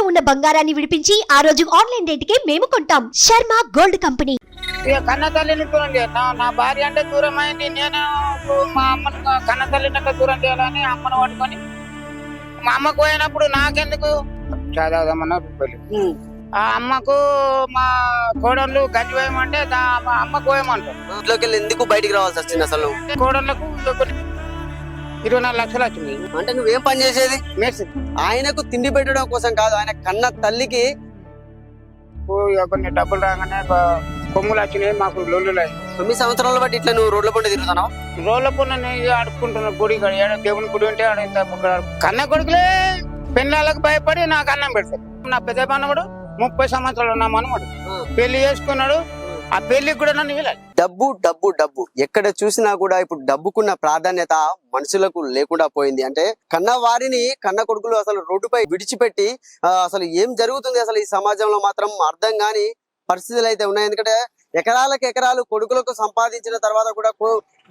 ఇంట్లో ఉన్న బంగారాన్ని విడిపించి ఆ రోజు ఆన్లైన్ రేటుకే మేము కొంటాం. Sharma gold company. కన్న తల్లిని చూడండి, నా భార్య అంటే దూరం అయింది. నేను మా అమ్మను కన్న తల్లిని దూరం చేయాలని అమ్మను పట్టుకొని మా అమ్మకు పోయినప్పుడు నాకెందుకు చదవదమ్మన్న రూపాయలు ఆ అమ్మకు మా కోడళ్ళు గంజి పోయమంటే మా అమ్మకు పోయమంటారు. ఇంట్లోకి వెళ్ళి ఎందుకు బయటికి రావాల్సి వచ్చింది అసలు? కోడళ్ళకు 24 లక్షలు వచ్చింది. అంటే నువ్వేం పని చేసేది? మేస్త్రి. ఆయనకు తిండి పెట్టడం కోసం కాదు, ఆయన కన్న తల్లికి కొన్ని డబ్బులు రాగానే కొమ్ములు వచ్చినాయి, మాకు లొల్లులు. 9 సంవత్సరాల బట్టి ఇట్లా నువ్వు రోడ్ల పంట తిరుగుతున్నావు? రోడ్ల పొన్న అడుక్కుంటున్నా గుడి దేవుని గుడి ఉంటే కన్న కొడుకులే పెళ్ళాలకు భయపడి నాకు అన్నం పెడతారు. నా పెద్ద మనవడు 30 సంవత్సరాలు నా మనవడు పెళ్లి చేసుకున్నాడు. ఆ పెళ్లికి కూడా నన్ను వెళ్ళాలి. డబ్బు డబ్బు డబ్బు ఎక్కడ చూసినా కూడా ఇప్పుడు డబ్బుకున్న ప్రాధాన్యత మనుషులకు లేకుండా పోయింది. అంటే కన్న వారిని కన్న కొడుకులు అసలు రోడ్డుపై విడిచిపెట్టి అసలు ఏం జరుగుతుంది అసలు ఈ సమాజంలో మాత్రం అర్థం కాని పరిస్థితులు అయితే ఉన్నాయి. ఎందుకంటే ఎకరాలకు ఎకరాలు కొడుకులకు సంపాదించిన తర్వాత కూడా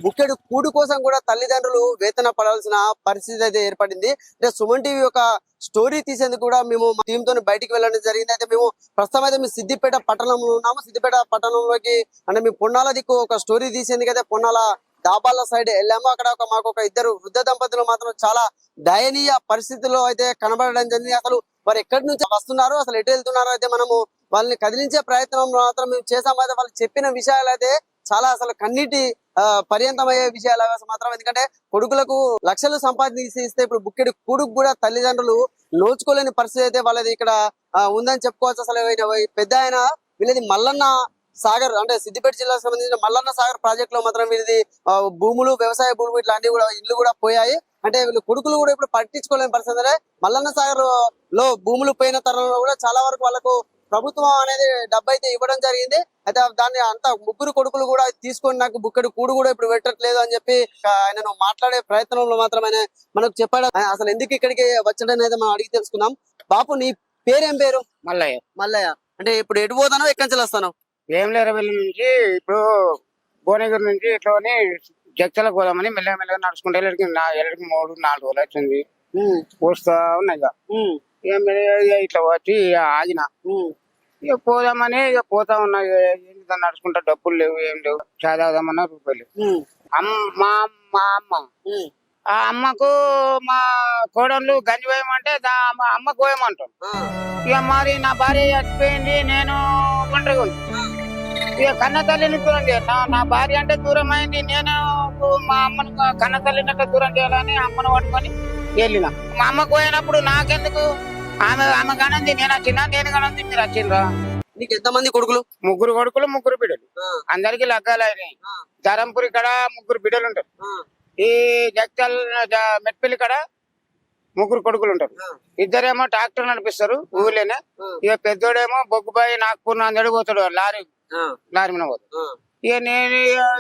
బుక్కెడు కూడు కోసం కూడా తల్లిదండ్రులు వేతన పడాల్సిన పరిస్థితి అయితే ఏర్పడింది. అంటే సుమన్ టీవీ ఒక స్టోరీ తీసేందుకు కూడా మేము టీమ్ తో బయటికి వెళ్ళడం జరిగింది. అయితే మేము ప్రస్తుతం అయితే మేము సిద్దిపేట పట్టణంలో ఉన్నాము. సిద్దిపేట పట్టణంలోకి అంటే మేము పొన్నాల దిక్కు ఒక స్టోరీ తీసేందుకు అయితే పొన్నాల దాబాల సైడ్ వెళ్ళాము. అక్కడ మాకు ఒక ఇద్దరు వృద్ధ దంపతులు మాత్రం చాలా దయనీయ పరిస్థితుల్లో అయితే కనబడడం జరిగింది. అసలు వారు ఎక్కడి నుంచి వస్తున్నారు, అసలు ఎటు వెళ్తున్నారో అయితే మనము వాళ్ళని కదిలించే ప్రయత్నం మాత్రం మేము చేసాము. అయితే వాళ్ళు చెప్పిన విషయాలు అయితే చాలా అసలు కన్నీటి పర్యంతమయ్యే విషయాలు మాత్రం. ఎందుకంటే కొడుకులకు లక్షలు సంపాదించి ఇస్తే ఇప్పుడు బుక్కెడు కూడుకు కూడా తల్లిదండ్రులు నోచుకోలేని పరిస్థితి అయితే వాళ్ళది ఇక్కడ ఉందని చెప్పుకోవచ్చు. అసలు పెద్ద ఆయన వీళ్ళది మల్లన్న సాగర్ అంటే సిద్దిపేట జిల్లాకు సంబంధించిన మల్లన్న సాగర్ ప్రాజెక్ట్ లో మాత్రం వీళ్ళది భూములు, వ్యవసాయ భూములు ఇట్లాంటివి కూడా ఇల్లు కూడా పోయాయి. అంటే వీళ్ళు కొడుకులు కూడా ఇప్పుడు పట్టించుకోలేని పరిస్థితి. అంటే మల్లన్న సాగర్ లో భూములు పోయిన తరంలో కూడా చాలా వరకు వాళ్ళకు ప్రభుత్వం అనేది డబ్బు అయితే ఇవ్వడం జరిగింది. అయితే దాన్ని అంతా ముగ్గురు కొడుకులు కూడా తీసుకొని నాకు బుక్కడి కూడు కూడా ఇప్పుడు పెట్టట్లేదు అని చెప్పి ఆయనను మాట్లాడే ప్రయత్నంలో మాత్రం ఆయన మనకు చెప్పాడు. అసలు ఎందుకు ఇక్కడికి వచ్చాడని అయితే మనం అడిగి తెలుసుకుందాం. బాపు నీ పేరేం పేరు? మల్లయ్య. మల్లయ్య. అంటే ఇప్పుడు ఎటు పోతానో ఎక్కడి నుంచి వస్తాను? ఏం లేరు వెళ్ళి నుంచి ఇప్పుడు భువనగిరి నుంచి ఇట్లా జగతలకు పోదామని మెల్లగా నడుచుకుంటే ఎల్లడికి 3-4 రోజులు వచ్చింది. పోస్తా ఉన్నాయి ఇట్లా వచ్చి ఆగిన. ఇక పోదామని ఇక పోతా ఉన్నా. ఏంటి నడుచుకుంటా డబ్బులు లేవు, ఏం లేవు. చదవదామన్నా రూపాయలు. మా అమ్మ ఆ అమ్మకు మా కోడళ్ళు గంజి పోయమంటే మా అమ్మకు పోయమంటాం. ఇక మరి నా భార్య చచ్చిపోయింది, నేను ఒంటరిగా ఉంది. ఇక కన్న తల్లిని చూడండి, నా భార్య అంటే దూరం అయింది. నేను మా అమ్మను కన్న తల్లిని దూరం చేయాలని అమ్మను పట్టుకొని వెళ్ళిన. మా అమ్మకు పోయినప్పుడు నాకెందుకు, ఆమె కనంది నేను వచ్చినా, నేను కనంది మీరు వచ్చిండ్రా. నీకు ఎంతమంది కొడుకులు? 3 కొడుకులు 3 బిడ్డలు. అందరికి లగ్గాలు అయినాయి. ధరంపురి కాడ 3 బిడ్డలు ఉంటారు. ఈ జగతల్ మెట్పల్లి కాడ 3 కొడుకులు ఉంటారు. ఇద్దరేమో ట్రాక్టర్ నడిపిస్తారు ఊళ్ళోనే. ఇక పెద్దోడేమో బొగ్గుబాయి నాగపూర్ నాందేడు పోతాడు, లారీ మీద పోతాడు. ఇక నేను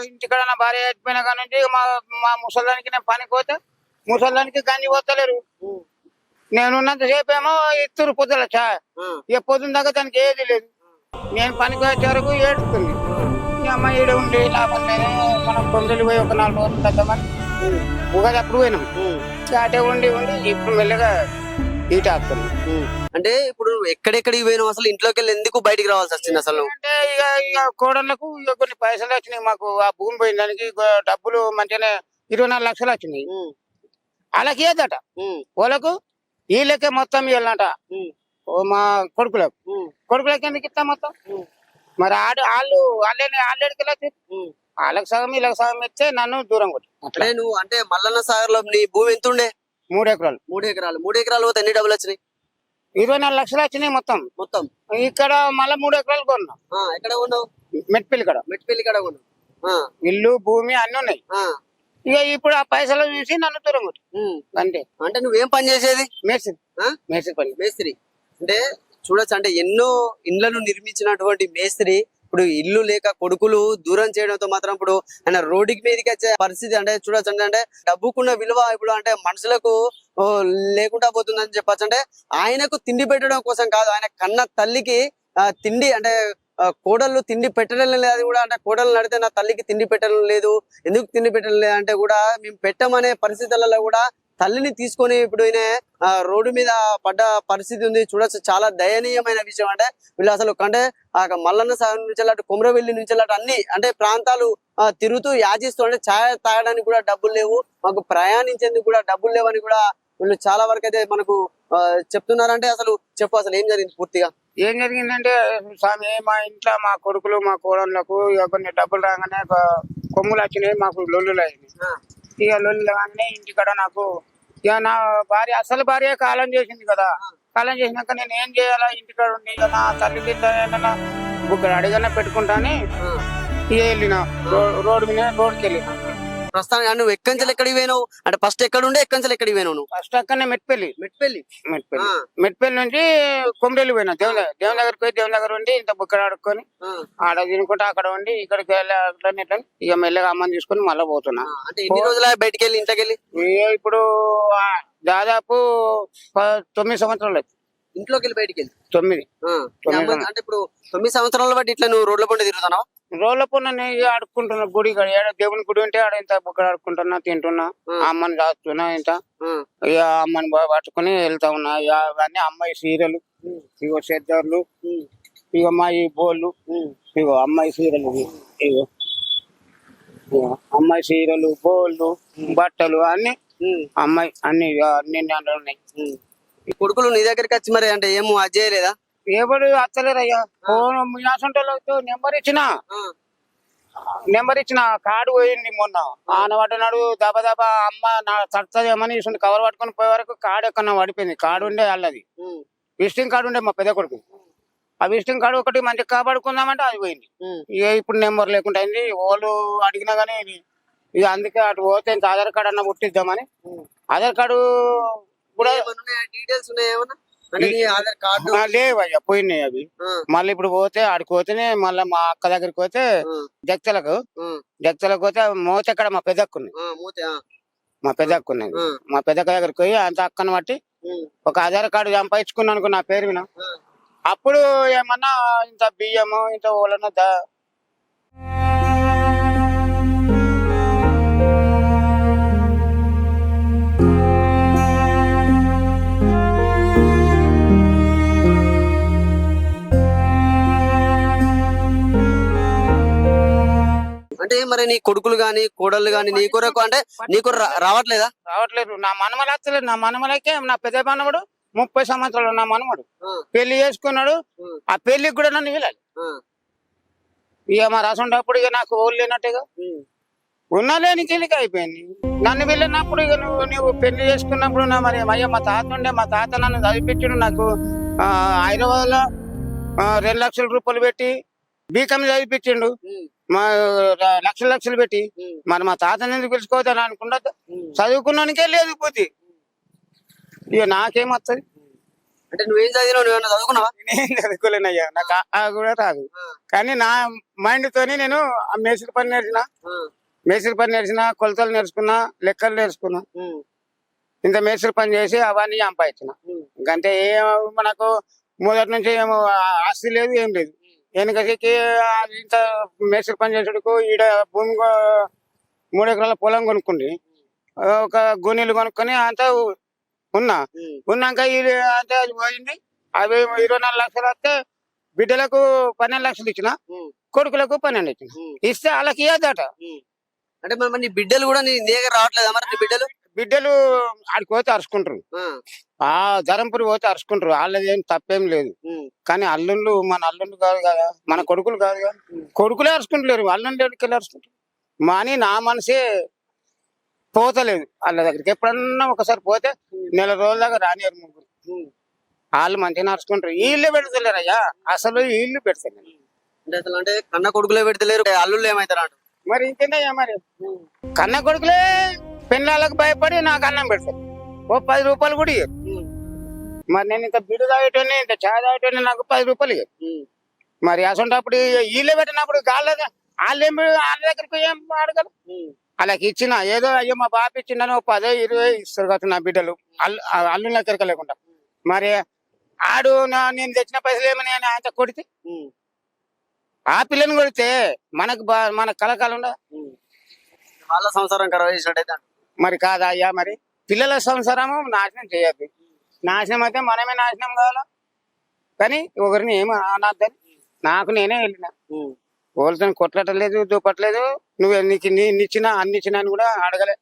ఇంటికాడ నా భార్య చచ్చిపోయిన కాడ నుంచి మా ముసలానికి నేను పనికి పోతే ముసలానికి గంజి పోతలేరు. నేనున్నంత సేపు ఏమో ఇస్తురు పొద్దుల చాయ్. ఇక పొద్దున్న దాకా దానికి ఏది లేదు. నేను పనికి వచ్చే వరకు ఏడుస్తుంది. అమ్మ ఈడ ఉండి లాభం లేదు, మనం కొందరు పోయి ఒక 4 రోజులు తగ్గమని ఉగాది అప్పుడు పోయినాం. అటే ఉండి ఇప్పుడు మెల్లగా ఈట ఆడుతుంది. అంటే ఇప్పుడు ఎక్కడెక్కడికి పోయినాం, అసలు ఇంట్లోకి వెళ్ళి ఎందుకు బయటికి రావాల్సి వచ్చింది అసలు? అంటే ఇక కోడళ్ళకు ఇక కొన్ని పైసలు వచ్చినాయి. మాకు ఆ భూమి పోయిన దానికి డబ్బులు మంచిగానే 24 లక్షలు వచ్చినాయి. వాళ్ళకి ఏదట వాళ్ళకు వీళ్ళకే మొత్తం ఇవ్వాలంట. మా కొడుకులకి ఎందుకు ఇస్తా మొత్తం? మరి వాళ్ళకి వాళ్ళకి సగం వీళ్ళకి సగం ఇస్తే నన్ను దూరం కొట్టి. అట్లే నువ్వు అంటే మల్లన్న సాగర్ లో నీ భూమి ఎంత ఉండే? 3 ఎకరాలు. 3 ఎకరాలు పోతే ఎన్ని డబ్బులు వచ్చినాయి? 24 లక్షలు వచ్చినాయి మొత్తం. ఇక్కడ మళ్ళీ 3 ఎకరాలు కొన్నా. ఎక్కడ ఉన్నావు? మెట్పల్లి కాడ కొన్నావు. ఇల్లు భూమి అన్ని ఉన్నాయి. ఇక ఇప్పుడు ఆ పైసలు చూసి నన్ను దూరం కొట్టి అంతే. అంటే నువ్వేం పని చేసేది? మేస్త్రి. అంటే చూడొచ్చు, అంటే ఎన్నో ఇండ్లను నిర్మించినటువంటి మేస్త్రి ఇప్పుడు ఇల్లు లేక కొడుకులు దూరం చేయడంతో మాత్రం ఇప్పుడు ఆయన రోడ్డుకి మీదకి వచ్చే పరిస్థితి. అంటే చూడొచ్చు, అంటే డబ్బుకున్న విలువ ఇప్పుడు అంటే మనుషులకు లేకుండా పోతుందని చెప్పచ్చు. అంటే ఆయనకు తిండి పెట్టడం కోసం కాదు, ఆయన కన్న తల్లికి తిండి అంటే కోడళ్ళు తిండి పెట్టడం లేదు కూడా. అంటే కోడళ్ళు నడితే నా తల్లికి తిండి పెట్టడం లేదు, ఎందుకు తిండి పెట్టడం లేదు అంటే కూడా మేము పెట్టమనే పరిస్థితులలో కూడా తల్లిని తీసుకొని ఇప్పుడు ఈయన రోడ్డు మీద పడ్డ పరిస్థితి ఉంది. చూడొచ్చు, చాలా దయనీయమైన విషయం. అంటే వీళ్ళు అసలు అంటే మల్లన్న సాగర్ నుంచి అటు కుమ్రవెల్లి నుంచి అటు అన్ని అంటే ప్రాంతాలు తిరుగుతూ యాచిస్తూ, అంటే ఛాయ్ తాగడానికి కూడా డబ్బులు లేవు, మాకు ప్రయాణించేందుకు కూడా డబ్బులు లేవని కూడా వీళ్ళు చాలా వరకు అయితే మనకు చెప్తున్నారంటే అసలు చెప్పు, అసలు ఏం జరిగింది పూర్తిగా? ఏం జరిగిందంటే స్వామి, మా ఇంట్లో మా కొడుకులు మా కోడళ్ళకు ఇక కొన్ని డబ్బులు రాగానే కొమ్ములు వచ్చినాయి, మాకు లొల్లులు అయినాయి. ఇక లొల్లులు కానీ ఇంటికాడ నాకు ఇక నా భార్య అసలు భార్య కాలం చేసింది కదా. కాలం చేసినాక నేను ఏం చేయాలా, ఇంటికాడ ఉండి ఇక నా తల్లికి ఏమన్నా బుక్కడు అడిగన్నా పెట్టుకుంటాని ఇక వెళ్ళిన రోడ్డు మీద రోడ్డుకి వెళ్ళిన. ప్రస్తుతానికి నువ్వు ఎక్కంచెలు ఎక్కడికి పోయినావు అంటే ఫస్ట్ ఎక్కడ ఉండే ఎక్కంచెలు ఎక్కడికి పోయినావు నువ్వు? ఫస్ట్ అక్కడనే మెట్పల్లి మెట్పల్లి మెట్పల్లి నుంచి కొమ్మరెల్లి పోయినా. దేవుని దగ్గరికి పోయి దేవుని దగ్గర ఉండి ఇంత బుక్కడు ఆడుకొని ఆడ తినుకుంటా అక్కడ ఉండి ఇక్కడికి వెళ్ళి ఇక మెల్లగా అమ్మని తీసుకొని మళ్ళీ పోతున్నా. అంటే ఎన్ని రోజులు బయటికి వెళ్ళి ఇంటికి వెళ్ళి? ఇప్పుడు దాదాపు 9 సంవత్సరాలు. ఇంట్లోకి వెళ్ళి బయటికి వెళ్ళి 9. అంటే ఇప్పుడు 9 సంవత్సరాల బట్టి ఇట్లా నువ్వు రోడ్ల పంట తిరుగుతున్నావు? రోడ్ల పైన ఆడుకుంటున్నా, గుడి దేవుని గుడి ఉంటే ఆడ ఇంత బుక్కడ ఆడుకుంటున్నా, తింటున్నా, అమ్మని దాస్తున్నా, ఇంత ఇక అమ్మని పట్టుకుని వెళ్తా ఉన్నా. ఇక అవన్నీ అమ్మాయి సీరలు, ఇగో చెద్దర్లు, ఇక మా ఈ బోళ్ళు, ఇగో అమ్మాయి సీరలు, ఇగో అమ్మాయి సీరలు, బోళ్ళు, బట్టలు అన్ని అమ్మాయి అన్ని అన్ని దాంట్లో ఉన్నాయి. ఈ కొడుకులు నీ దగ్గరికి వచ్చి మరి అంటే ఏమో అది చేయలేదా? ఎవడు అత్తలేరయ్యా. ఫోన్ యాసంటోళ్ళతో నెంబర్ ఇచ్చిన కార్డు పోయింది మొన్న. ఆయన పట్టినాడు దబదబా అమ్మ నా తడుతుందేమని కవర్ పట్టుకొని పోయే వరకు కార్డు ఎక్కడ పడిపోయింది. కార్డు ఉండే వాళ్ళది విజిటింగ్ కార్డు ఉండే మా పెద్ద కొడుకు. ఆ విజిటింగ్ కార్డు ఒకటి మంచిగా కాపాడుకుందామంటే అది పోయింది. ఇక ఇప్పుడు నెంబర్ లేకుండా అయింది. వాళ్ళు అడిగినా గానీ ఇక అందుకే అటు పోతే ఇంత ఆధార్ కార్డు అన్న పుట్టిద్దామని. ఆధార్ కార్డు కూడా డీటెయిల్స్ ఉన్నాయేమన్నా? ఆధార్ కార్డు లేవయ్యా, పోయినాయి అవి. మళ్ళీ ఇప్పుడు పోతే ఆడికి పోతేనే మళ్ళీ మా అక్క దగ్గరికి పోతే జగతలకు పోతే మోతెక్కడ మా పెద్దక్కున్నాయి. మా పెద్దక్క దగ్గరికి పోయి అంత అక్కను బట్టి ఒక ఆధార్ కార్డు సంపాదించుకున్నాను అనుకో నా పేరు విన. అప్పుడు ఏమన్నా ఇంత బియ్యము ఇంత ఓలన్న అంటే మరి నీ కొడుకులు గాని కోడళ్ళు గాని నీ కొరకు అంటే నీకు రావట్లేదు. నా మనమలు వస్తలేదు. నా మనమలకే నా పెద్ద మనవడు 30 సంవత్సరాలు నా మనవడు పెళ్లి చేసుకున్నాడు. ఆ పెళ్లికి కూడా నన్ను వెళ్ళాలి. ఇక మా రాసుండప్పుడు ఇక నాకు ఓళ్ళు లేనట్టుగా ఉన్నా లేని కెళ్ళికి అయిపోయింది. నన్ను వెళ్ళినప్పుడు ఇక నువ్వు పెళ్లి చేసుకున్నప్పుడు నా మరి అయ్యా మా తాత ఉండే, మా తాత నన్ను చదివిపించాడు. నాకు హైదరాబాద్ లో 2 లక్షల రూపాయలు పెట్టి బీకామ్ చదివిపించిండు. మా లక్షలు పెట్టి మరి మా తాతని ఎందుకు పిలుచుకోవద్దని అనుకుంటా చదువుకున్నానికే లేదు పోతే. ఇక నాకేం వస్తుంది? అంటే నువ్వేం చదివినావు? నువ్వేమన్నా చదువుకున్నావా? నేను చదువుకోలేనయ్యా, నాకు కూడా రాదు. కానీ నా మైండ్ తోని నేను మేస్త్రి పని నేర్చిన, కొలతలు నేర్చుకున్నా, లెక్కలు నేర్చుకున్నా. ఇంత మేస్త్రి పని చేసి అవన్నీ సంపాదించిన. ఇంకంటే మనకు మొదటి నుంచి ఏమో ఆస్తి లేదు, ఏం లేదు. వెనకకి ఇంత మేస్త్రి పని చేసేందుకు ఈడ భూమి 3 ఎకరాల పొలం కొనుక్కుంది. ఒక గోనీలు కొనుక్కొని అంతా ఉన్నాక అంతే అది పోయింది. అవి 24 లక్షలు వస్తే బిడ్డలకు 12 లక్షలు ఇచ్చిన, కొడుకులకు 12 ఇచ్చిన. ఇస్తే వాళ్ళకి ఇవ్వదట. అంటే మరి నీ బిడ్డలు కూడా నీ దగ్గర రావట్లేదా? మరి నీ బిడ్డలు ఆడికి పోతే అరుచుకుంటారు. ఆ ధరంపురి పోతే అరుచుకుంటారు. వాళ్ళది ఏం తప్పేం లేదు. కానీ అల్లుళ్ళు మన అల్లుళ్ళు కాదు కదా, మన కొడుకులు కాదు కదా. కొడుకులే అరుచుకుంటలేరు, అల్లుళ్ళు వెళ్ళి అరుచుకుంటారు. అని నా మనసే పోతలేదు వాళ్ళ దగ్గరికి. ఎప్పుడన్నా ఒకసారి పోతే నెల రోజుల దాకా రానియరు ముగ్గురు. వాళ్ళు మంచిగా అరుచుకుంటారు. వీళ్ళే పెడతలేరు అయ్యా, అసలు వీళ్ళు పెడతలేరు. అంటే కన్న కొడుకులే పెడతలేరు, అల్లుళ్ళు ఏమైతారు? మరి ఇంకేందయ్యా, మరి కన్న కొడుకులే పెళ్ళాలకు భయపడి నాకు అన్నం పెడతారు. ఓ 10 రూపాయలు కూడా ఇయ్యరు. మరి నేను ఇంత బిడ్డ తాగేటోని, ఇంత చాయ్ తాగేటోని, నాకు 10 రూపాయలు ఇయ్యరు. మరి అసంటప్పుడు వీళ్ళే పెట్టినప్పుడు వాళ్ళ దగ్గరికి ఏం అడగలు. అలాగే ఇచ్చిన ఏదో అయ్యో మా బాప ఇచ్చిండని ఓ 10, 20 ఇస్తారు కదా నా బిడ్డలు అల్లు దగ్గరికి లేకుండా. మరి ఆడు నేను తెచ్చిన పైసలు ఏమని ఆయన కొడితే, ఆ పిల్లని కొడితే మన కలకాలం ఉండదు. వాళ్ళ సంసారం ఖరాబ్ చేసినట్టయితే మరి కాదా అయ్యా? మరి పిల్లల సంసారము నాశనం చేయద్దు. నాశనం అయితే మనమే నాశనం కావాలా, కానీ ఒకరిని ఏమి అనద్దని నాకు నేనే వెళ్ళిన. వాళ్ళతో కొట్టలేదు, దూపట్లేదు. నువ్వు ఇచ్చిన అన్ని ఇచ్చిన అని కూడా అడగలే.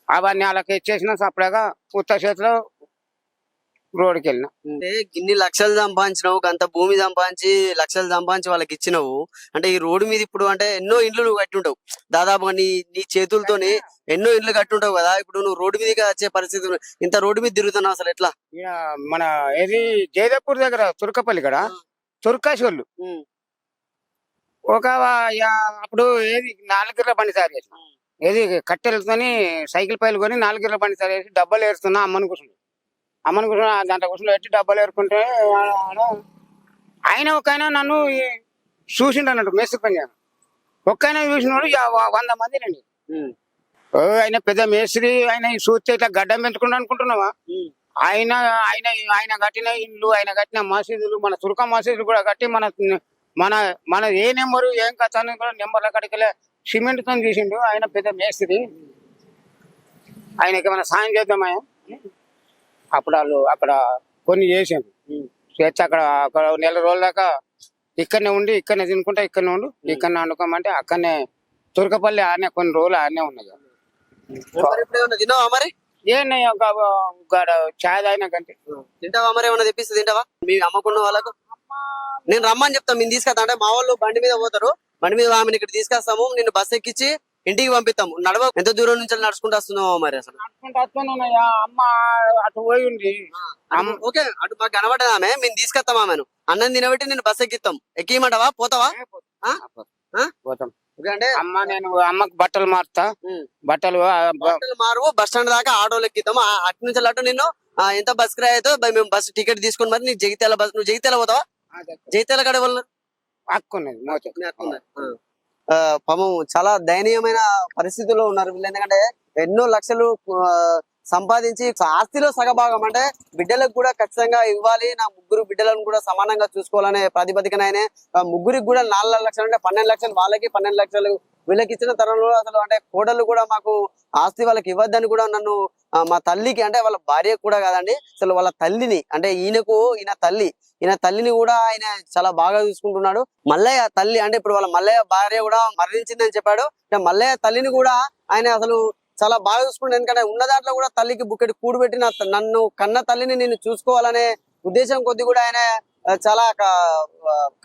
అవన్నీ వాళ్ళకి ఇచ్చేసిన సపరేగా ఉత్త చేతిలో రోడ్డుకి వెళ్ళిన. అంటే ఇన్ని లక్షలు సంపాదించినావు, అంత భూమి సంపాదించి లక్షలు సంపాదించి వాళ్ళకి ఇచ్చినావు. అంటే ఈ రోడ్డు మీద ఇప్పుడు అంటే ఎన్నో ఇండ్లు నువ్వు కట్టి ఉంటావు, దాదాపుగా నీ చేతులతోని ఎన్నో ఇండ్లు కట్టి ఉంటావు కదా. ఇప్పుడు నువ్వు రోడ్డు మీదకి వచ్చే పరిస్థితి, ఇంత రోడ్డు మీద తిరుగుతున్నావు, అసలు ఎట్లా? ఇక మన ఏది జయదేపూర్ దగ్గర తుర్కపల్లి కాడ తుర్కాసి వాళ్ళు ఒక అప్పుడు ఏది 4 గిర్ల బండి తయారు చేసిన, ఏది కట్టెలతోని సైకిల్ పైలు కొని 4 గిర్ల బండి తయారు చేసి డబ్బాలు ఏరుతున్నా. అమ్మని కూర్చుంది, దాంట్లో కూర్చుని పెట్టి డబ్బాలు ఏరుకుంటే ఆయన ఒక ఆయన నన్ను చూసిండు అన్నట్టు మేస్త్రి పని. ఒక్కైనా చూసినాడు 100 మంది రండి. ఆయన పెద్ద మేస్త్రి, ఆయన చూస్తే ఇట్లా గడ్డం పెంచుకుంటా అనుకుంటున్నావా? ఆయన ఆయన ఆయన కట్టిన ఇల్లు, ఆయన కట్టిన మసీదులు, మన తుర్క మసీదులు కూడా కట్టి మన మన మన ఏ నెంబరు ఏం కథ అని కూడా నెంబర్ల కడికలే సిమెంట్ తో తీసిండు. ఆయన పెద్ద మేస్త్రి, ఆయనకి ఏమైనా సాయం చేద్దామా? అప్పుడు వాళ్ళు అక్కడ కొన్ని చేసాను చేస్తే అక్కడ నెల రోజుల దాకా ఇక్కడనే ఉండి ఇక్కడనే తినుకుంటా, ఇక్కడనే ఉండు, ఇక్కడనే వండుకోమంటే అక్కడనే తుర్కపల్లి ఆడనే కొన్ని రోజులు ఆడనే ఉన్నాయి. తిన్నావా మరి? ఏమన్నా చాయ్ తాగినా కంటే తింటావా మరి? ఏమన్నా తెప్పిస్తే తింటావా? మీ అమ్మకున్న వాళ్ళకు నేను రమ్మని చెప్తాను, మేము తీసుకొస్తా. అంటే మా వాళ్ళు బండి మీద పోతారు, బండి మీద ఆమెను ఇక్కడ తీసుకొస్తాము, నిన్ను బస్సు ఎక్కించి ఇంటికి పంపిస్తాము. నడవ ఎంత దూరం నుంచి నడుచుకుంటూ వస్తున్నావా మరి? అసలు నడుచుకుంటూ వస్తున్నానయ్యా. అమ్మ అటు పోయి ఉంది. ఓకే, అటు మాకు కనబడ్డది ఆమె, మేము తీసుకొస్తాం ఆమెను. అన్నం తినబెట్టి నేను బస్సు ఎక్కిస్తాం. ఎక్కియమంటావా? పోతావా? పోతాం. అంటే అమ్మ నేను అమ్మకు బట్టలు మారుతా, బట్టలు మారు బస్ స్టాండ్ దాకా ఆటోలు ఎక్కిస్తాము. అటు నుంచి అటు నిన్ను ఎంత బస్ కిరాయి అయితే మేము బస్ టికెట్ తీసుకుని మరి నీకు జగిత్యాల బస్, నువ్వు జగిత్యాల పోతావా? జగిత్యాల కాడ వాళ్ళు హక్కున్నది పాపం చాలా దయనీయమైన పరిస్థితుల్లో ఉన్నారు వీళ్ళు. ఎందుకంటే ఎన్నో లక్షలు సంపాదించి ఆస్తిలో సగభాగం అంటే బిడ్డలకు కూడా ఖచ్చితంగా ఇవ్వాలి, నా 3 బిడ్డలను కూడా సమానంగా చూసుకోవాలనే ప్రాతిపదికనైనా ముగ్గురికి కూడా 4 లక్షలు అంటే 12 లక్షలు వాళ్ళకి, 12 లక్షలు వీళ్ళకి ఇచ్చిన తరంలో అసలు అంటే కోడలు కూడా మాకు ఆస్తి వాళ్ళకి ఇవ్వద్దని కూడా నన్ను మా తల్లికి, అంటే వాళ్ళ భార్య కూడా కాదండి, అసలు వాళ్ళ తల్లిని, అంటే ఈయన తల్లిని కూడా ఆయన చాలా బాగా చూసుకుంటున్నాడు. మల్లయ్య తల్లి అంటే ఇప్పుడు వాళ్ళ మల్లయ్య భార్య కూడా మరణించిందని చెప్పాడు. మల్లయ్య తల్లిని కూడా ఆయన అసలు చాలా బాగా చూసుకుంటాడు. ఎందుకంటే ఉన్న దాంట్లో కూడా తల్లికి బుక్కెట్ కూడబెట్టి నన్ను కన్న తల్లిని నేను చూసుకోవాలనే ఉద్దేశం కొద్ది కూడా ఆయన చాలా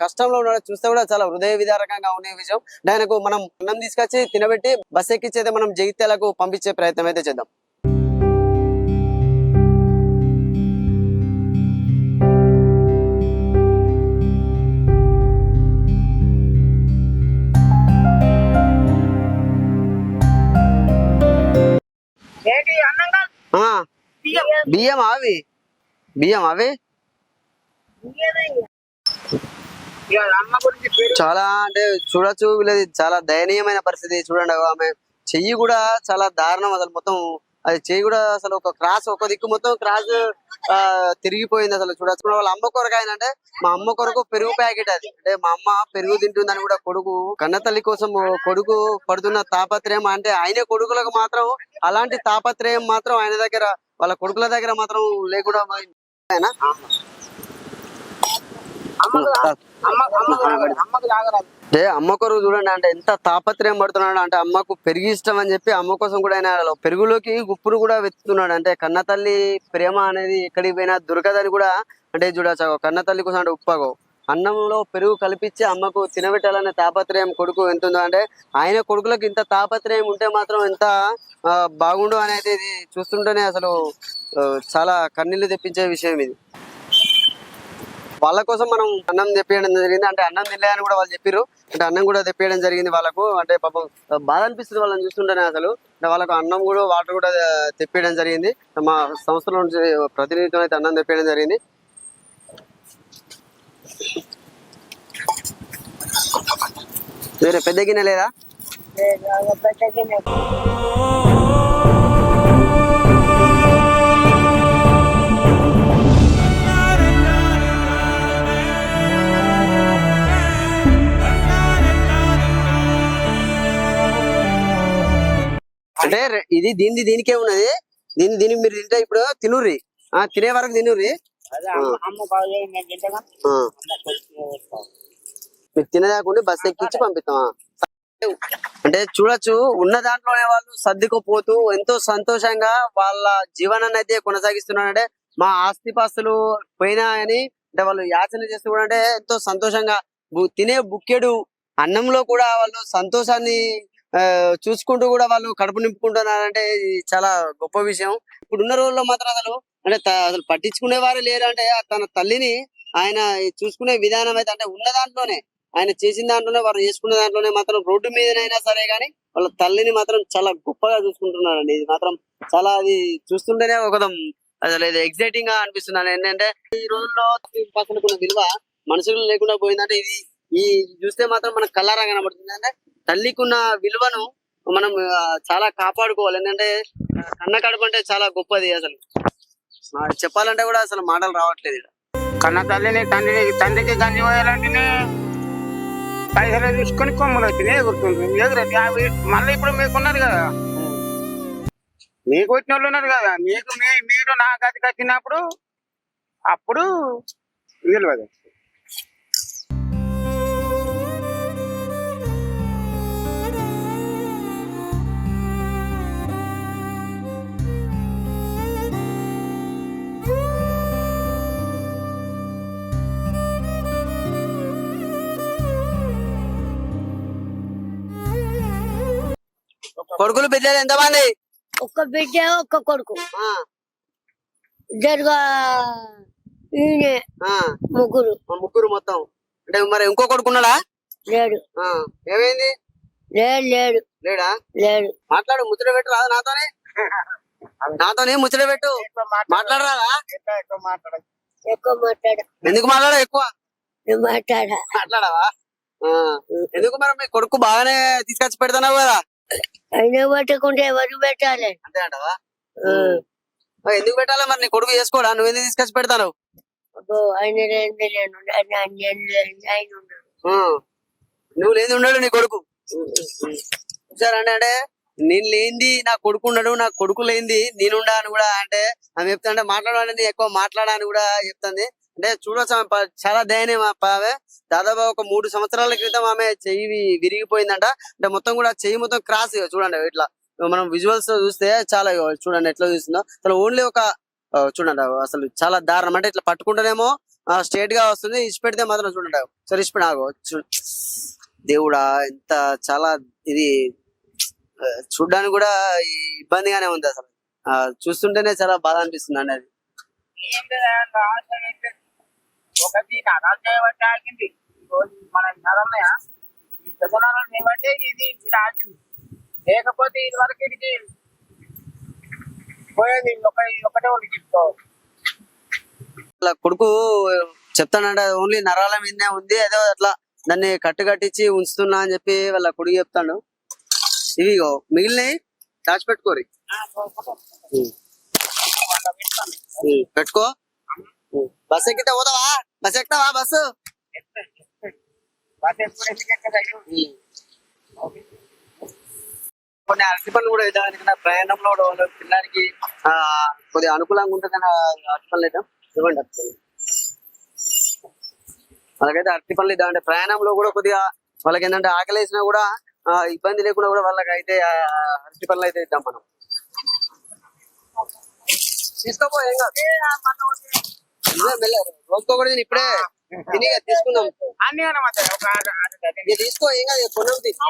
కష్టంలో ఉన్నాడు. చూస్తే కూడా చాలా హృదయ విదారకంగా ఉండే విషయం. ఆయనకు మనం అన్నం తీసుకొచ్చి తినబెట్టి బస్ ఎక్కించేది మనం జగిత్యాలకు పంపించే ప్రయత్నం అయితే చేద్దాం. బియ్యం అవి చాలా అంటే చూడొచ్చు. వీళ్ళది చాలా దయనీయమైన పరిస్థితి. చూడండి, ఆమె చెయ్యి కూడా చాలా దారుణం. అసలు మొత్తం అది చెయ్యి కూడా అసలు ఒక దిక్కు మొత్తం క్రాస్ తిరిగిపోయింది. అసలు చూడొచ్చు. వాళ్ళ అమ్మ కొరకు ఏంటంటే మా అమ్మ కొరకు పెరుగు ప్యాకెట్ అది, అంటే మా అమ్మ పెరుగు తింటుందని కూడా కొడుకు కన్న తల్లి కోసం కొడుకు పడుతున్న తాపత్రయం, అంటే ఆయన కొడుకులకు మాత్రం అలాంటి తాపత్రయం మాత్రం ఆయన దగ్గర, వాళ్ళ కొడుకుల దగ్గర మాత్రం లేకుండా అమ్మ కొరకు చూడండి, అంటే ఎంత తాపత్రయం పడుతున్నాడు. అంటే అమ్మకు పెరుగు ఇష్టం అని చెప్పి అమ్మ కోసం కూడా ఆయన పెరుగులోకి గుప్పును కూడా వెతుకుతున్నాడు. అంటే కన్న తల్లి ప్రేమ అనేది ఎక్కడికి పోయినా దొరకదని కూడా అంటే చూడచ్చు. కన్న తల్లి కోసం అంటే ఉప్పగో అన్నంలో పెరుగు కల్పించి అమ్మకు తినబెట్టాలనే తాపత్రయం కొడుకు ఎంత ఉందో, అంటే ఆయన కొడుకులకు ఇంత తాపత్రయం ఉంటే మాత్రం ఎంత బాగుండు అనేది ఇది చూస్తుంటేనే అసలు చాలా కన్నీళ్లు తెప్పించే విషయం ఇది. వాళ్ళ కోసం మనం అన్నం తెప్పియడం జరిగింది. అంటే అన్నం తినలేదని కూడా వాళ్ళు చెప్పారు. అంటే అన్నం కూడా తెప్పియడం జరిగింది వాళ్ళకు. అంటే పాపం బాధ అనిపిస్తుంది వాళ్ళని చూస్తుంటేనే అసలు. అంటే వాళ్ళకు అన్నం కూడా వాటర్ కూడా తెప్పియడం జరిగింది. మా సంస్థలో నుంచి ప్రతినిధితో అయితే అన్నం తెప్పియడం జరిగింది. వేరే పెద్ద గిన్నె లేదా? అంటే ఇది దీనికే ఉన్నది. దీన్ని మీరు తింటే ఇప్పుడు తినుర్రి తినే వరకు తినుర్రి అదే అమ్మ బాగా నేను తింటాగా మీరు తినదాకుండా బస్ ఎక్కించి పంపిస్తామా అంటే చూడొచ్చు ఉన్న దాంట్లోనే వాళ్ళు సర్దుకుపోతూ ఎంతో సంతోషంగా వాళ్ళ జీవనాన్ని అయితే కొనసాగిస్తున్నారంటే మా ఆస్తిపాస్తులు పోయినా అని అంటే వాళ్ళు యాచన చేస్తూ కూడా అంటే ఎంతో సంతోషంగా తినే బుక్కెడు అన్నంలో కూడా వాళ్ళు సంతోషాన్ని చూసుకుంటూ కూడా వాళ్ళు కడుపు నింపుకుంటున్నారంటే ఇది చాలా గొప్ప విషయం. ఇప్పుడున్న రోజుల్లో మాత్రం అంటే అసలు పట్టించుకునే వారే లేరు. అంటే తన తల్లిని ఆయన చూసుకునే విధానం అయితే అంటే ఉన్న దాంట్లోనే ఆయన చేసిన దాంట్లోనే వారు చేసుకున్న దాంట్లోనే మాత్రం రోడ్డు మీదనైనా సరే గానీ వాళ్ళ తల్లిని మాత్రం చాలా గొప్పగా చూసుకుంటున్నారండి. ఇది మాత్రం చాలా అది చూస్తుంటేనే ఒక అసలు ఇది ఎగ్జైటింగ్ గా అనిపిస్తున్నాను. ఏంటంటే ఈ రోజుల్లో పక్కనకున్న విలువ మనుషులు లేకుండా పోయిందంటే ఇది ఈ చూస్తే మాత్రం మనకు కళ్ళారా కనబడుతుంది. అంటే తల్లికున్న విలువను మనం చాలా కాపాడుకోవాలి. ఎందుకంటే కన్న కడుపు అంటే చాలా గొప్పది. అసలు చెప్పాలంటే కూడా అసలు మాటలు రావట్లేదు. కన్న తల్లిని తండ్రికి గంజి పోయాలంటేనే పైసలు తీసుకొని కొమ్ములు వచ్చినాయి ఎగురుతుంది ఎగురది. మళ్ళీ ఇప్పుడు మీకున్నారు కదా, మీకు వచ్చిన వాళ్ళు ఉన్నారు కదా, మీరు నా గదికి వచ్చినప్పుడు అప్పుడు తెలియదు. కొడుకులు బిడ్డలు ఎంతమంది? ఒక్క బిడ్డ ఒక్క కొడుకు. ఇద్దరుగా ఈయన ముగ్గురు. ముగ్గురు మొత్తం. అంటే మరి ఇంకో కొడుకు ఉన్నాడా? లేడు. ఏమైంది? లేడు లేడు లేడా? లేడు. మాట్లాడు, ముచ్చట పెట్టు రాదు నాతోనే ముచ్చట పెట్టు. మాట్లాడరాదా? ఎక్కువ మాట్లాడ. ఎందుకు మాట్లాడ? ఎక్కువ మాట్లాడవా? ఎందుకు మరి మీ కొడుకు బాగానే తీసుకొచ్చి పెడతావు కదా? అయినా పట్టకుంటే ఎవరు పెట్టాలి అంతే అంటవా? ఎందుకు పెట్టాలా మరి? నీ కొడుకు చేసుకోడా? నువ్వు ఎందుకు తీసుకొచ్చి పెడతావు? ఆయన నువ్వు లేని ఉన్నాడు నీ కొడుకు. చూసారంటే అంటే నేను లేనిది నా కొడుకు ఉన్నాడు, నా కొడుకు లేనిది నేనుండా అని కూడా అంటే ఆమె చెప్తా. అంటే మాట్లాడాలని ఎక్కువ మాట్లాడాలని కూడా చెప్తుంది. అంటే చూడొచ్చు ఆమె చాలా దయనీయం. ఆమె దాదాపు ఒక 3 సంవత్సరాల క్రితం ఆమె చెయ్యి విరిగిపోయిందంట. అంటే మొత్తం కూడా చెయ్యి మొత్తం క్రాస్ చూడండి. ఇట్లా మనం విజువల్స్ చూస్తే చాలా చూడండి ఎట్లా చూస్తుందో. అసలు ఓన్లీ ఒక చూడండి అసలు చాలా దారుణం. అంటే ఇట్లా పట్టుకుంటేనేమో స్ట్రేట్ గా వస్తుంది, ఇచ్చిపెడితే మాత్రం చూడండి సరే ఇచ్చిపెట్టి ఆగో. దేవుడా ఎంత చాలా ఇది చూడడానికి కూడా ఇబ్బందిగానే ఉంది. అసలు చూస్తుంటేనే చాలా బాధ అనిపిస్తుంది అండి. అది ఒకటి నరాలు చేయబట్టి ఆగింది. మన నరమయ ఈ పెద్ద నరాలు చేయబట్టే ఇది ఆగింది. లేకపోతే ఇది వరకు ఇది పోయేది ఒకటే ఉడికిస్తావు. కొడుకు చెప్తానంటే ఓన్లీ నరాల మీదనే ఉంది, ఏదో అట్లా దాన్ని కట్టించి ఉంచుతున్నా అని చెప్పి వాళ్ళ కొడుకు చెప్తాడు. ఇవి మిగిలినవి దాచిపెట్టుకోరి. పెట్టుకో. బస్ ఎక్కితే పోతావా? బస్ ఎక్కుతావా? బస్సు కొన్ని అరటి పనులు కూడా ఇదానికన్నా ప్రయాణంలో తినడానికి కొద్దిగా అనుకూలంగా ఉంటుందని అరటి పనులు అయితే ఇవ్వండి. వాళ్ళకైతే అరటి పనులు ఇద్దాం. అంటే ప్రయాణంలో కూడా కొద్దిగా వాళ్ళకి ఏంటంటే ఆకలి వేసినా కూడా ఇబ్బంది లేకుండా కూడా వాళ్ళకి అయితే అరటి పనులు అయితే ఇద్దాం మనం. తీసుకోపో, ఏం కాదు. రోజుకోకూడదు, నేను ఇప్పుడే తిని తీసుకుందాం. అన్ని తీసుకో, ఏం కాదు. కొన్నాం తీసుకో.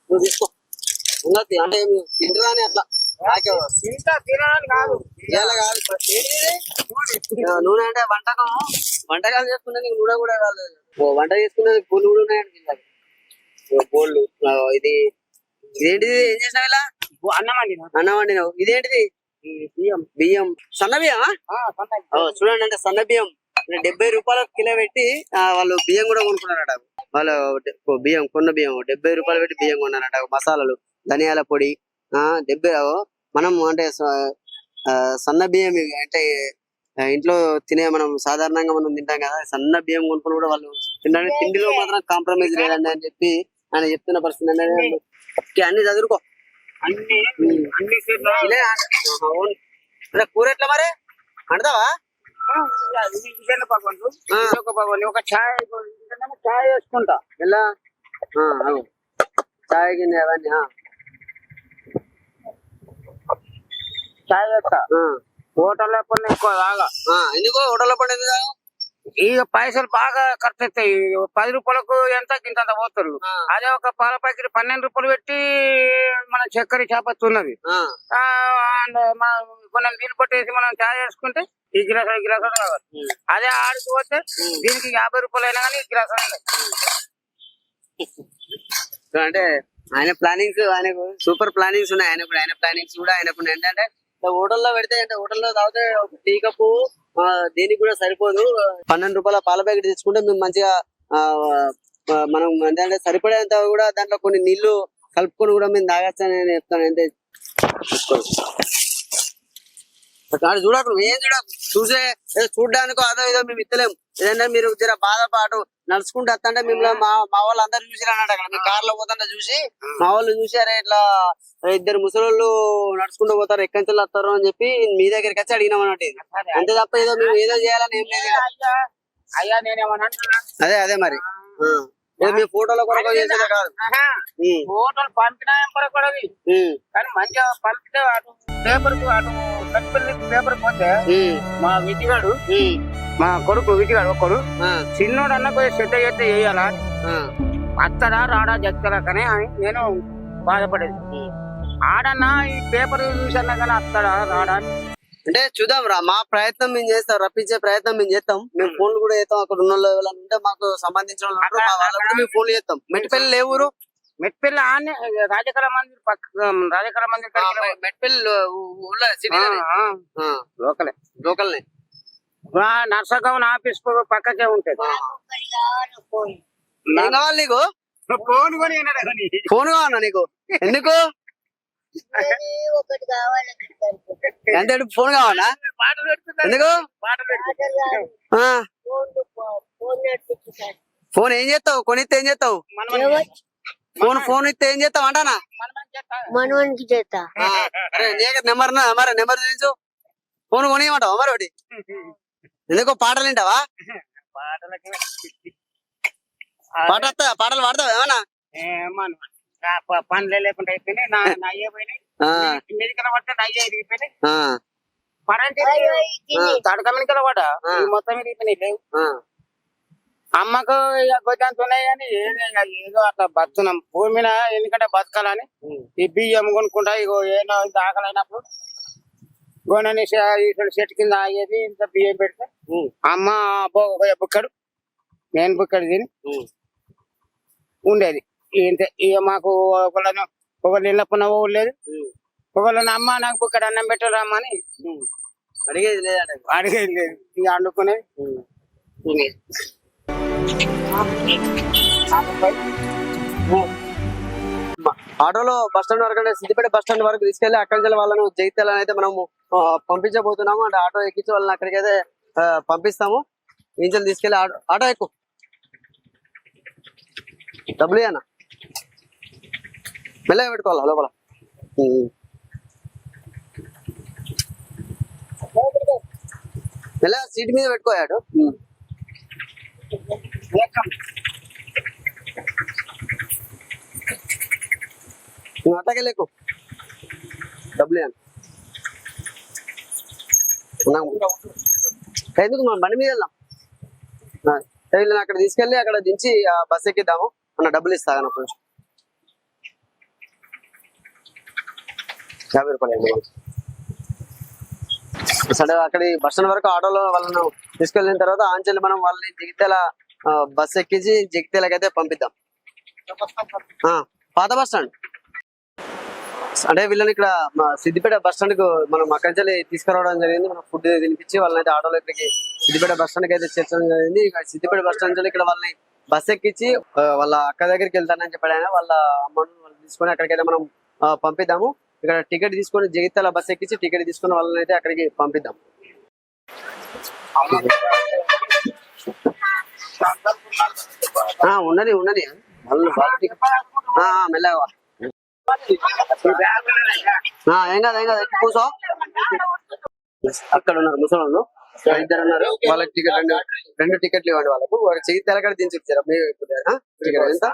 నువ్వు తీసుకో. ఉన్నది అంటే తింటరా అని అట్లా తినడానికి కాదు. నూనె అంటే వంటకాలు చేసుకునే నూనె కూడా కాదు. వంట చేసుకునేది పూలు కూడా ఉన్నాయండి. బోళ్ళు ఇదేంటిది? ఏం చేసినావు? ఇలా అన్నం వండినావు. ఇదేంటిది? బియ్యం. సన్న బియ్యం చూడండి. అంటే సన్న బియ్యం 70 రూపాయలకు కిలో పెట్టి వాళ్ళు బియ్యం కూడా కొనుక్కున్నారట. వాళ్ళు బియ్యం కొన్న బియ్యం 70 రూపాయలు పెట్టి బియ్యం కొన్నారట. మసాలాలు, ధనియాల పొడి 70. మనం అంటే సన్న బియ్యం అంటే ఇంట్లో తినే మనం సాధారణంగా మనం తింటాం కదా, సన్న బియ్యం కొనుక్కుని కూడా వాళ్ళు తినడానికి తిండిలో మాత్రం కాంప్రమైజ్ లేదండి అని చెప్పి ఆయన చెప్తున్న పరిస్థితి ఏంటంటే, ఓకే, అన్ని చదువుకో. అన్ని అన్ని సీట్లు ఇలే, అవును. అంటే కూర ఎట్లా మరి అంటావా? పగవండి ఒక ఛాయ్ ఛాయ్ వేసుకుంటా ఎలా చాయ్ గిన్నె అవన్నీ ఛాయ్ వేస్తా హోటల్లో పని ఎక్కువ తాగా. ఎందుకో హోటల్లో పడేది కాదు. ఇక పైసలు బాగా ఖర్చు అవుతాయి. 10 రూపాయలకు ఎంత ఇంత పోతారు. అదే ఒక పాల ప్యాకెట్ 12 రూపాయలు పెట్టి మన చక్కెర చాపత్తి ఉన్నది. మనం నీళ్ళు పట్టేసి మనం ఛాయ్ వేసుకుంటే ఈ గిలాసాలు కావాలి. అదే ఆడికి పోతే దీనికి 50 రూపాయలు అయినా కానీ ఈ గిలాసాలు అంటే ఆయన ప్లానింగ్స్, ఆయనకు సూపర్ ప్లానింగ్స్ ఉన్నాయి. ఆయన ప్లానింగ్స్ కూడా ఆయనకు ఏంటంటే హోటల్లో పెడితే, అంటే హోటల్లో తాగితే ఒక టీ కప్పు దీనికి కూడా సరిపోదు. 12 రూపాయల పాల ప్యాకెట్ తెచ్చుకుంటే మేము మంచిగా మనం ఏంటంటే సరిపడేంత కూడా దాంట్లో కొన్ని నీళ్లు కలుపుకొని కూడా మేము తాగొచ్చని నేను చెప్తాను. అంతే చూడకు, ఏం చూడకు, చూడడానికో అదో ఇదో మేము ఇస్తలేము. ఏదంటే మీరు జర బాధపాటు నడుచుకుంటూ వస్తుంటే మిమ్మల్ని మా వాళ్ళు అందరు చూసి అన్నట్టు అక్కడ మీ కార్ లో పోతుంటే చూసి మా వాళ్ళు చూసి అరే ఇట్లా 2 ముసలోళ్ళు నడుచుకుంటూ పోతారు, ఎక్కడి నుంచి వస్తారు అని చెప్పి మీ దగ్గరికి వచ్చి అడిగినాం అన్నట్టు. అంతే తప్ప ఏదో మేము ఏదో చేయాలని ఏం లేదు. అయ్యా నేనేమన్నా అదే మరి మీ ఫోటోల కొరకు చేసేదే కాదు. ఫోటోలు పంపినా కూడా కానీ మంచిగా పంపితే అటు పేపర్ అటు పేపర్ పోతే మా విజిగాడు మా కొడుకు విజిగాడు ఒకడు చిన్నోడు అన్న పోయి శ్రద్ధ చేస్తే వేయాలా అత్తడా రాడా జక్కడా కానీ అని నేను బాధపడేది. ఆడన్నా ఈ పేపర్ చూసన్నా కానీ అత్తడా రాడా అంటే చూద్దాం రా, మా ప్రయత్నం మేము చేస్తాం, రప్పించే ప్రయత్నం మేము చేస్తాం. మేము ఫోన్లు కూడా చేస్తాం. అక్కడ ఉన్న వాళ్ళు ఉంటే మాకు సంబంధించిన వాళ్ళు ఉంటారు, మా వాళ్ళకు కూడా మేము ఫోన్లు చేస్తాం. మెట్టిపల్లి ఏ ఊరు? మెట్పల్లి ఆనే రాజకళ మందిర్ పక్క రాజకళ మందిర్ మెట్పల్లి లోకల్ నర్సగౌన్ ఆఫీస్ పక్కకే ఉంటుంది. ఏం కావాలి నీకు? ఫోన్ కొని ఫోన్ కావాలా నీకు? ఎందుకు? ఒకటి కావాలి. ఎంత ఫోన్ కావాలా? ఎందుకు? ఫోన్ ఏం చేస్తావు? కొనిస్తే ఏం చేస్తావు? ఫోన్ ఇస్తే ఏం చేస్తావు అంటానా? మనవానికి చేస్తా. నెంబర్ తెలుసు, ఫోన్ కొనియమంటావా మరి ఒకటి? ఎందుకో పాటలు వింటావా? పాటలు పాడతావా ఏమన్నా? పనులే లేకుండా అయిపోయినాయి. నా అయ్యే పోయినాయి, మెడికల్ పడితే నా అయ్యే ఎదిగిపోయినాయి. తడకమినికల పడ మొత్తం ఎదిగిపోయినాయి లేవు. అమ్మకు ఇక గొజ్జంత ఉన్నాయి కానీ ఏదో అట్లా బతున్నాం భూమి మీద. ఎందుకంటే బతకాలని ఈ బియ్యం కొనుక్కుంటా. ఇగో ఏదో ఇంత ఆకలి అయినప్పుడు గోనని చెట్టు కింద అయ్యేది. ఇంత బియ్యం పెడితే అమ్మ బుక్కడు, నేను బుక్కడు తిని ఉండేది. ఇంత ఇక మాకు ఒకళ్ళు ఇళ్ళప్పున్న ఊరు లేదు. ఒకళ్ళని అమ్మ నాకు బుక్కడు అన్నం పెట్టారు అమ్మ అని అడిగేది లేదు. ఇక వండుకునేది. ఆటోలో బస్ స్టాండ్ వరకు, అంటే సిద్దిపేట బస్ స్టాండ్ వరకు తీసుకెళ్లి అక్కడి నుంచి వాళ్ళను జగిత్యాల అయితే మనము పంపించబోతున్నాము. అంటే ఆటో ఎక్కించి వాళ్ళని అక్కడికైతే పంపిస్తాము. ఇంజన్ తీసుకెళ్లి ఆటో ఎక్కువ డబ్బులు అన్న మెల్లగా పెట్టుకోవాలా లోపల. మెల్లగా సీట్ మీద పెట్టుకోయాడు. నువ్వు అట్టకెళ్ళకు డబ్బులు ఎందుకు మనం బండి మీద వెళ్దాం. వీళ్ళని అక్కడ తీసుకెళ్ళి అక్కడ దించి ఆ బస్ ఎక్కిద్దాము. మన డబ్బులు ఇస్తా కొంచెం 50 రూపాయలు. సరే అక్కడి బస్ స్టాండ్ వరకు ఆటోలో వాళ్ళను తీసుకెళ్ళిన తర్వాత ఆంచెల్లి మనం వాళ్ళని జగిత్యాల బస్ ఎక్కించి జగిత్యాలకైతే పంపిద్దాం. పాత బస్ స్టాండ్ అంటే వీళ్ళని ఇక్కడ సిద్దిపేట బస్ స్టాండ్ కు మనం అక్కడి నుంచి తీసుకురావడం జరిగింది. మనం ఫుడ్ తినిపించి వాళ్ళని అయితే ఆటోలో ఇక్కడికి సిద్దిపేట బస్ స్టాండ్ కి అయితే చేర్చడం జరిగింది. ఇక్కడ సిద్దిపేట బస్ స్టాండ్ నుంచి ఇక్కడ వాళ్ళని బస్ ఎక్కించి వాళ్ళ అక్క దగ్గరికి వెళ్తానని చెప్పాడు ఆయన. వాళ్ళ అమ్మను వాళ్ళు తీసుకొని అక్కడికైతే మనం పంపిద్దాము. ఇక్కడ టికెట్ తీసుకొని జగిత్యాల బస్ ఎక్కించి టికెట్ తీసుకుని వాళ్ళని అయితే అక్కడికి పంపిద్దాం. ఉన్నది మెల్లగా ఏం కాదు ఎక్కువ కూర్చో. అక్కడ ఉన్నారు ముసలు ఇద్దరు ఉన్నారు, వాళ్ళకి టికెట్ రెండు టికెట్లు ఇవ్వండి వాళ్ళకు. చెయ్యి తెలకడ దించారా మీరు టికెట్ ఎంత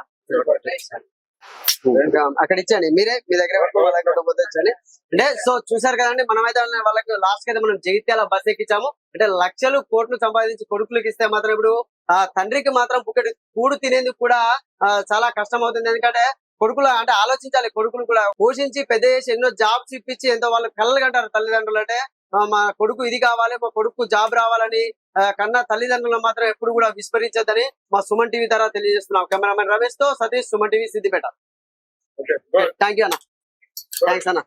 అక్కడ ఇచ్చండి, మీరే మీ దగ్గర వాళ్ళ దగ్గర పోతే ఇచ్చండి. అంటే సో చూసారు కదండి, మనమైతే వాళ్ళకి లాస్ట్ అయితే మనం జగిత్యాల బస్ ఎక్కించాము. అంటే లక్షలు కోట్లు సంపాదించి కొడుకులకు ఇస్తే మాత్రం ఇప్పుడు ఆ తండ్రికి మాత్రం కూడు తినేందుకు కూడా చాలా కష్టం అవుతుంది. ఎందుకంటే కొడుకులు అంటే ఆలోచించాలి, కొడుకులు కూడా పోషించి పెద్ద చేసి ఎన్నో జాబ్స్ ఇప్పించి ఎంతో వాళ్ళు కళ్ళలు కంటారు తల్లిదండ్రులు. అంటే మా కొడుకు ఇది కావాలి, మా కొడుకు జాబ్ రావాలని కన్నా తల్లిదండ్రులు మాత్రం ఎప్పుడు కూడా విస్మరించద్దని మా సుమన్ టీవీ ద్వారా తెలియజేస్తున్నాం. కెమెరామెన్ రమేష్ తో Satish, Suman TV, Siddipet. Thank you అన్న, థ్యాంక్స్ అన్న.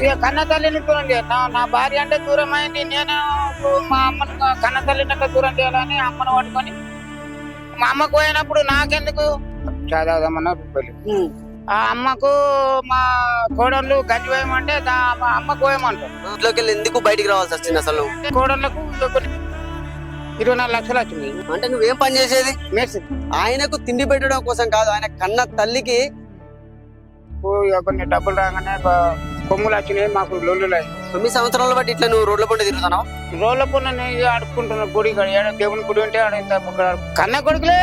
ఇక కన్న తల్లిని చూడండి, నా భార్య అంటే దూరం అయింది. నేను మా అమ్మను కన్న తల్లిని దూరం చేయాలని అమ్మను పట్టుకొని మా అమ్మకు పోయినప్పుడు నాకెందుకు చదవదామన్న రూపాయలు. ఆ అమ్మకు మా కోడళ్ళు గంజి పోయమంటే మా అమ్మకు పోయమంటారు. ఇంట్లోకి వెళ్ళి ఎందుకు బయటికి రావాల్సి వచ్చింది అసలు? కోడళ్ళకు 24 లక్షలు వచ్చింది. అంటే నువ్వేం పని చేసేది? ఆయనకు తిండి పెట్టడం కోసం కాదు, ఆయన కన్న తల్లికి కొన్ని డబ్బులు రాగానే కొమ్ములు వచ్చినాయి, మాకు లొల్లు. 9 సంవత్సరాలు బట్టి ఇట్లా నువ్వు రోడ్ల పంట తిరుగుతున్నావు? రోడ్ల పొన్న అడుక్కుంటున్నా, గుడి దేవుని గుడి ఉంటే కన్న కొడుకులే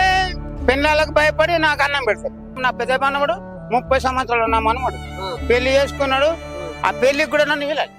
పెళ్ళాలకు భయపడి నాకు అన్నం పెడతాడు. నా పెద్ద మనవడు 30 సంవత్సరాలు నా మనవడు పెళ్లి చేసుకున్నాడు. ఆ పెళ్లికి కూడా నన్ను వెళ్ళాలి.